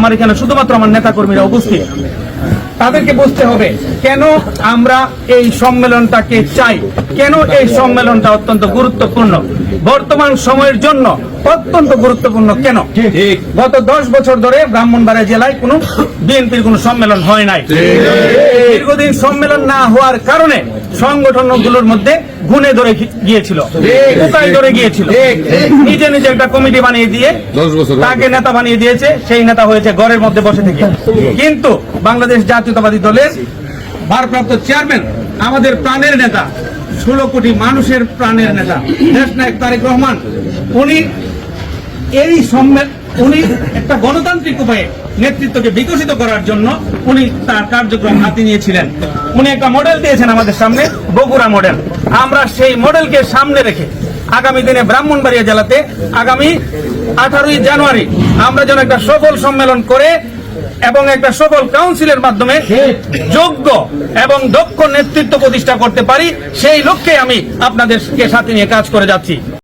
আমার এখানে শুধুমাত্র আমার নেতাকর্মীরা উপস্থিত, তাদেরকে বুঝতে হবে কেন আমরা এই সম্মেলনটাকে চাই, কেন এই সম্মেলনটা অত্যন্ত গুরুত্বপূর্ণ, বর্তমান সময়ের জন্য অত্যন্ত গুরুত্বপূর্ণ কেন। গত 10 বছর ধরে ব্রাহ্মণবাড়িয়া জেলায় কোনো বিএনপির কোনো সম্মেলন হয় নাই। দীর্ঘদিন সম্মেলন না হওয়ার কারণে সংগঠনগুলোর মধ্যে গুণে ধরে গিয়েছিল, কোথায় ধরে গিয়েছিল, নিজে নিজে একটা কমিটি বানিয়ে দিয়ে তাকে নেতা বানিয়ে দিয়েছে, সেই নেতা হয়েছে ঘরের মধ্যে বসে থেকে। কিন্তু বাংলাদেশ জাতীয়তাবাদী দলের ভারপ্রাপ্ত চেয়ারম্যান, আমাদের প্রাণের নেতা, 16 কোটি মানুষের প্রাণের নেতা দেশনায়ক তারেক রহমান, উনি একটা গণতান্ত্রিক উপায়ে নেতৃত্বকে বিকশিত করার জন্য উনি তার কার্যক্রম হাতে নিয়েছিলেন। উনি একটা মডেল দিয়েছেন আমাদের সামনে, বগুড়া মডেল। আমরা সেই মডেলকে সামনে রেখে আগামী দিনে ব্রাহ্মণবাড়িয়া জেলাতে আগামী 18ই জানুয়ারি আমরা যেন একটা সফল সম্মেলন করে এবং একটা সফল কাউন্সিলের মাধ্যমে যোগ্য এবং দক্ষ নেতৃত্ব প্রতিষ্ঠা করতে পারি, সেই লক্ষ্যে আমি আপনাদেরকে সাথে নিয়ে কাজ করে যাচ্ছি।